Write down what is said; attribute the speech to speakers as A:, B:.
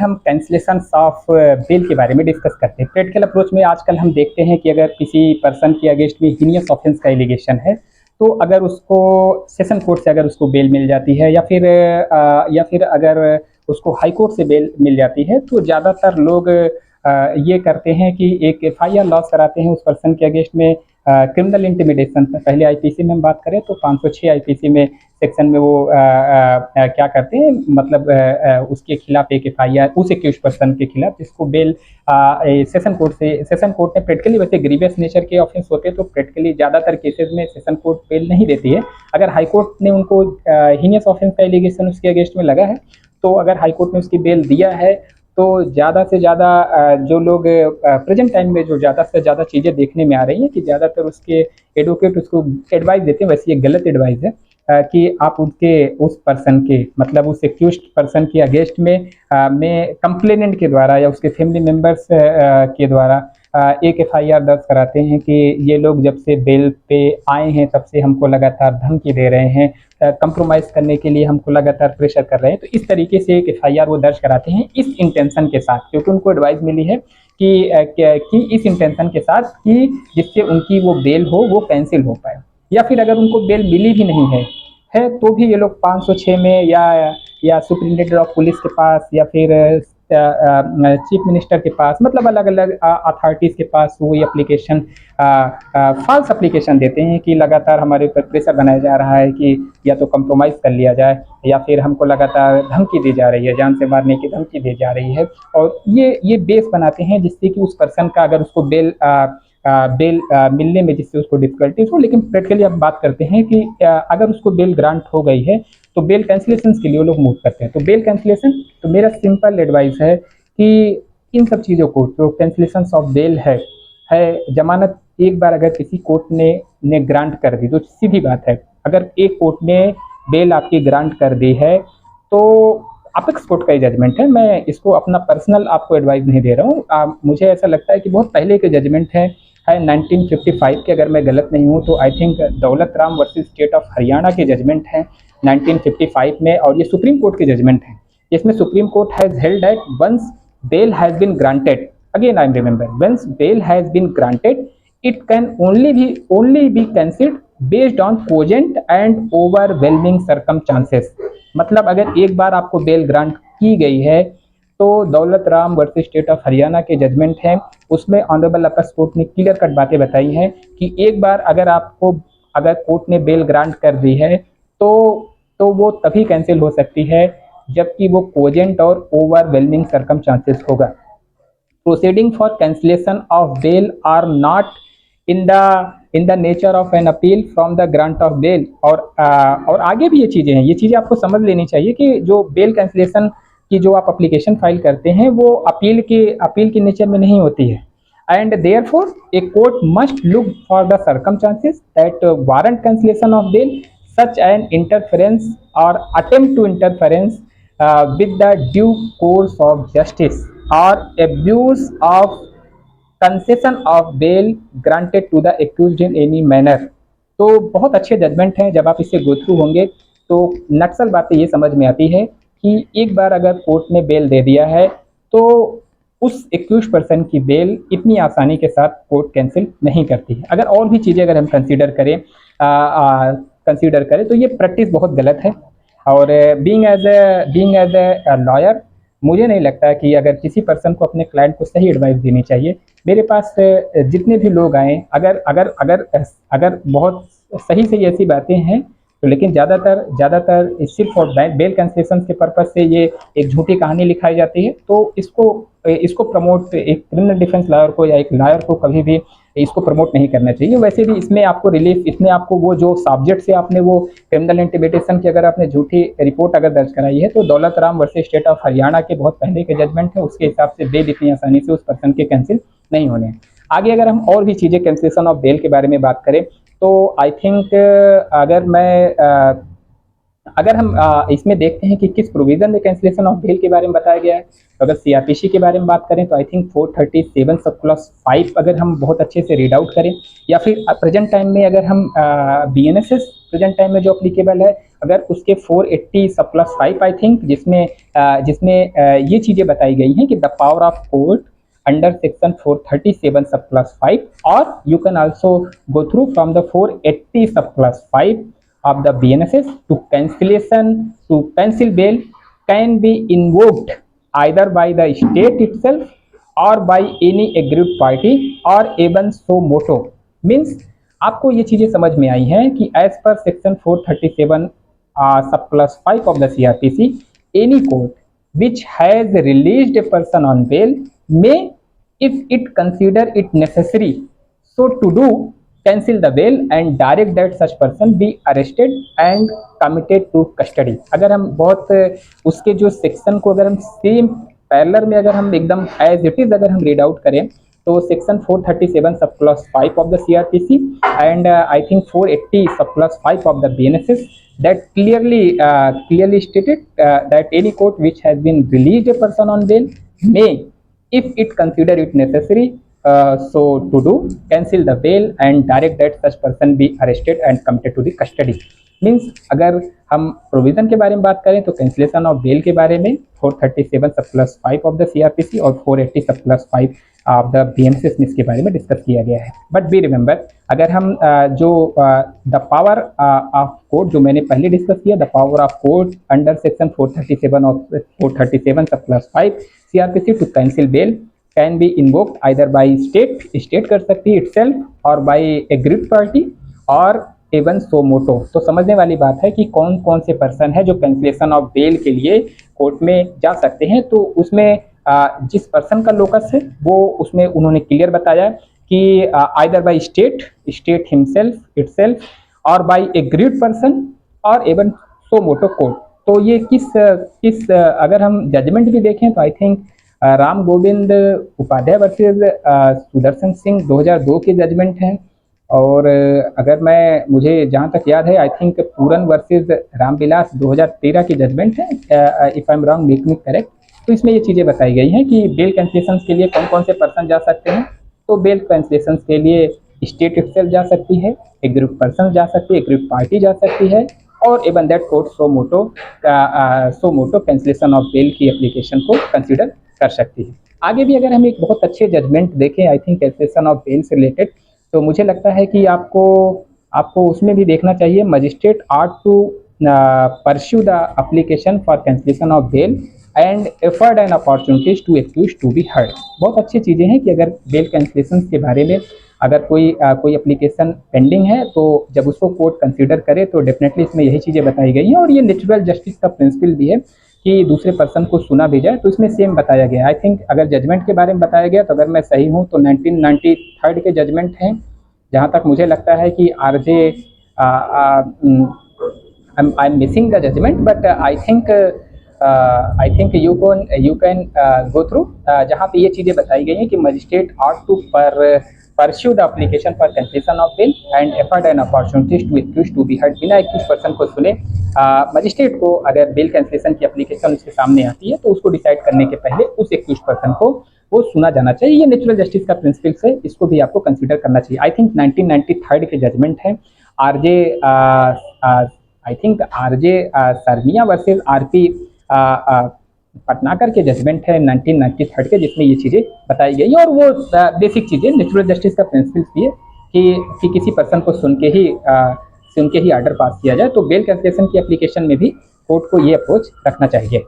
A: हम cancellation of bell के बारे में डिस्कस करते हैं। प्रैक्टिकल अप्रोच में आजकल हम देखते हैं कि अगर किसी पर्सन के अगेंस्ट में हीनियस ऑफेंस का एलिगेशन है, तो अगर उसको सेशन कोर्ट से अगर उसको बेल मिल जाती है या फिर अगर उसको हाई कोर्ट से बेल मिल जाती है, तो ज़्यादातर लोग ये करते हैं कि एक एफआईआर लॉन्च कराते हैं उस पर्सन के अगेंस्ट में। क्रिमिनल इंटिमिडेशन पहले आईपीसी में हम बात करें तो 506 आईपीसी में सेक्शन में वो क्या करते हैं, मतलब उसके खिलाफ एक एफआईआर उस एक्यूज पर्सन के खिलाफ जिसको बेल सेशन कोर्ट ने प्रैक्टिकली, वैसे ग्रीवियस नेचर के ऑफेंस होते हैं तो प्रैक्टिकली ज़्यादातर केसेस में सेशन कोर्ट बेल नहीं देती है। अगर हाई कोर्ट ने उनको हीनियस ऑफेंस का एलिगेशन उसके अगेंस्ट में लगा है, तो अगर हाई कोर्ट ने उसकी बेल दिया है तो ज़्यादा से ज़्यादा जो लोग प्रेजेंट टाइम में जो ज़्यादा से ज़्यादा चीज़ें देखने में आ रही हैं कि ज़्यादातर उसके एडवोकेट उसको एडवाइस देते हैं, वैसे ये गलत एडवाइस है कि आप उस पर्सन के, मतलब उस एक्यूज्ड पर्सन के अगेंस्ट में कंप्लेनेंट के द्वारा या उसके फैमिली मेंबर्स के द्वारा एक एफआईआर दर्ज कराते हैं कि ये लोग जब से बेल पे आए हैं तब से हमको लगातार धमकी दे रहे हैं, कंप्रोमाइज़ करने के लिए हमको लगातार प्रेशर कर रहे हैं। तो इस तरीके से एक एफआईआर वो दर्ज कराते हैं इस इंटेंशन के साथ, क्योंकि उनको एडवाइस मिली है कि इस इंटेंशन के साथ कि जिससे उनकी वो बेल हो वो कैंसिल हो पाए, या फिर अगर उनको बेल मिली भी नहीं है तो भी ये लोग 506 में या सुप्रिंटेंडेंट ऑफ पुलिस के पास या फिर चीफ मिनिस्टर के पास, मतलब अलग अलग अथॉरिटीज़ के पास वो एप्लीकेशन फॉल्स एप्लीकेशन देते हैं कि लगातार हमारे ऊपर प्रेशर बनाया जा रहा है कि या तो कंप्रोमाइज़ कर लिया जाए या फिर हमको लगातार धमकी दी जा रही है, जान से मारने की धमकी दी जा रही है। और ये बेस बनाते हैं जिससे कि उस पर्सन का अगर उसको बेल मिलने में जिससे उसको डिफिकल्टीज हो। लेकिन प्रैक्टिकली अब बात करते हैं कि अगर उसको बेल ग्रांट हो गई है तो बेल कैंसिलेशन के लिए वो लोग मूव करते हैं। तो बेल कैंसिलेशन, तो मेरा सिंपल एडवाइस है कि इन सब चीज़ों को, जो कैंसिलेशन ऑफ बेल है जमानत, एक बार अगर किसी कोर्ट ने ग्रांट कर दी तो सीधी बात है, अगर एक कोर्ट ने बेल आपकी ग्रांट कर दी है तो अपेक्स कोर्ट का ही जजमेंट है, मैं इसको अपना पर्सनल आपको एडवाइस नहीं दे रहा हूँ। मुझे ऐसा लगता है कि बहुत पहले के जजमेंट है 1955 के, अगर मैं गलत नहीं हूँ तो I think Daulat Ram versus state of Haryana के जजमेंट हैं 1955 में, और ये सुप्रीम कोर्ट के जजमेंट हैं। इसमें Supreme Court has held that once bail has been granted, again I am remember, once bail has been granted it can only be cancelled based on cogent and overwhelming circumstances। मतलब अगर एक बार आपको bell grant की गई है तो Daulat Ram versus state of Haryana के judgement हैं, उसमें ऑनरेबल अपेक्स कोर्ट ने क्लियर कट बातें बताई हैं कि एक बार अगर कोर्ट ने बेल ग्रांट कर दी है तो वो तभी कैंसिल हो सकती है जबकि वो कोजेंट और ओवरवेलमिंग सर्कमस्टांसेस होगा। Proceeding for cancellation of bail are not in the nature of an appeal from the grant of bail. और आगे भी ये चीज़ें आपको समझ लेनी चाहिए कि जो बेल कैंसिलेशन की जो आप एप्लीकेशन फाइल करते हैं वो अपील के नेचर में नहीं होती है, and therefore a court must look for the circumstances that warrant cancellation of bail, such an interference or attempt to interference with the due course of justice or abuse of concession of bail granted to the accused in any manner। तो बहुत अच्छे judgement हैं, जब आप इससे go through होंगे तो नक्सल बातें ये समझ में आती है कि एक बार अगर कोर्ट ने बेल दे दिया है तो उस एक्यूज पर्सन की बेल इतनी आसानी के साथ कोर्ट कैंसिल नहीं करती है। अगर और भी चीज़ें अगर हम कंसीडर करें तो ये प्रैक्टिस बहुत गलत है। और बीइंग एज ए लॉयर, मुझे नहीं लगता कि अगर किसी पर्सन को अपने क्लाइंट को सही एडवाइस देनी चाहिए। मेरे पास जितने भी लोग आए, अगर बहुत सही ऐसी बातें हैं तो, लेकिन ज़्यादातर सिर्फ और बेल कैंसिलेशन के पर्पज़ से ये एक झूठी कहानी लिखाई जाती है। तो इसको प्रमोट एक क्रिमिनल डिफेंस लॉयर को या एक लॉयर को कभी भी इसको प्रमोट नहीं करना चाहिए। वैसे भी इसमें आपको रिलीफ, इसमें आपको वो जो सब्जेक्ट से आपने वो क्रिमिनल इंटिमिडेशन की अगर आपने झूठी रिपोर्ट अगर दर्ज कराई है तो Daulat Ram versus state of Haryana के बहुत पहले के जजमेंट है, उसके हिसाब से बेल इतनी आसानी से उस पर्सन के कैंसिल नहीं होने। आगे अगर हम और भी चीज़ें कैंसिलेशन ऑफ बेल के बारे में बात करें तो आई थिंक अगर हम इसमें देखते हैं कि किस प्रोविजन में कैंसिलेशन ऑफ बेल के बारे में बताया गया है, तो अगर सीआरपीसी के बारे में बात करें तो आई थिंक 437 सब क्लॉज 5 अगर हम बहुत अच्छे से रीड आउट करें, या फिर प्रेजेंट टाइम में अगर हम बीएनएसएस प्रेजेंट टाइम में जो अप्लीकेबल है, अगर उसके 480 सब प्लस 5 आई थिंक, जिसमें ये चीज़ें बताई गई हैं कि the power of court under section 437 sub plus 5, or you can also go through from the 480 sub plus 5 of the BNSS to cancel bail can be invoked either by the state itself or by any aggrieved party or even so moto. Means आपको ये चीजें समझ में आई हैं कि as per section 437 sub plus 5 of the CRPC, any court which has released a person on bail may, if it consider it necessary so to do, cancel the bail and direct that such person be arrested and committed to custody. अगर हम बहुत उसके जो section को अगर हम same parallel में अगर हम एकदम एज इट इज अगर हम रीड आउट करें, तो section 437 sub plus 5 of the CRPC and I think 480 सब plus 5 of the BNSS that clearly stated that any court which has been released a person on bail may, if it consider it necessary so to do, cancel the bail and direct that such person be arrested and committed to the custody. Means अगर हम provision के बारे में बात करें तो cancellation of bell के बारे में 437 sub plus 5 of the CRPC और 480 सब प्लस 5 ऑफ द BNSS इसके बारे में डिस्कस किया गया है. बट बी रिमेंबर, अगर हम जो द पावर ऑफ कोर्ट जो मैंने पहले डिस्कस किया, the power of court under section 437 of 437 sub plus 5 CRPC to cancel bail can be invoked either by state कर सकती है इटसेल्फ और बाई एग्रीड पार्टी और एवन सो मोटो. तो समझने वाली बात है कि कौन कौन से पर्सन है जो कैंसिलेशन ऑफ बेल के लिए कोर्ट में जा सकते हैं. तो उसमें जिस पर्सन का लोकस है वो उसमें उन्होंने क्लियर बताया कि either by state himself itself और बाई एग्रीड पर्सन और एवन सो मोटो कोर्ट. तो ये किस अगर हम जजमेंट भी देखें तो I think Ram Govind Upadhyay versus Sudarshan Singh 2002 के जजमेंट हैं. और अगर मुझे जहाँ तक याद है I think Puran versus Ramvilas 2013 की जजमेंट है, if I am wrong make me correct. तो इसमें ये चीज़ें बताई गई हैं कि बेल कैंसिलेशन के लिए कौन कौन से पर्सन जा सकते हैं. तो बेल कैंसिलेशन के लिए स्टेट इटसेल्फ जा सकती है, एक ग्रुप पर्सन जा सकती है, एक ग्रुप पार्टी जा सकती है और even that court suo motu cancellation of bail की एप्लीकेशन को कंसिडर कर सकती है. आगे भी अगर हम एक बहुत अच्छे जजमेंट देखें I think cancellation of bail से रिलेटेड, तो मुझे लगता है कि आपको उसमें भी देखना चाहिए magistrate ought to pursue the application for cancellation of bail and afford and opportunities to accuse to be heard. बहुत अच्छी चीज़ें हैं कि अगर बेल कैंसिलेशन के बारे में अगर कोई एप्लीकेशन पेंडिंग है तो जब उसको कोर्ट कंसीडर करे तो डेफिनेटली इसमें यही चीज़ें बताई गई हैं. और ये नेचुरल जस्टिस का प्रिंसिपल भी है कि दूसरे पर्सन को सुना भी जाए. तो इसमें सेम बताया गया है. आई थिंक अगर जजमेंट के बारे में बताया गया तो अगर मैं सही हूँ तो 1993 के जजमेंट हैं, जहाँ तक मुझे लगता है कि RJ I am missing the judgement but I think you can go through, जहाँ पे ये चीज़ें बताई गई हैं कि magistrate ought to pursue the application for cancellation of bail and afford and opportunities to accuse to be heard. बिना accuse person को सुने मजिस्ट्रेट को अगर बेल कैंसिलेशन की एप्लीकेशन उसके सामने आती है तो उसको डिसाइड करने के पहले उस एक्यूज पर्सन को वो सुना जाना चाहिए. ये नेचुरल जस्टिस का प्रिंसिपल है, इसको भी आपको कंसीडर करना चाहिए. आई थिंक 1993 के जजमेंट है RJ सरमिया वर्सेज RP पटनाकर के जजमेंट है 1993 के, जिसमें ये चीज़ें बताई गई और वो बेसिक चीज़ें नेचुरल जस्टिस का प्रिंसिपल भी है कि किसी पर्सन को सुन के ही ऑर्डर पास किया जाए. तो बेल कैंसिलेशन की एप्लीकेशन में भी कोर्ट को ये अप्रोच रखना चाहिए.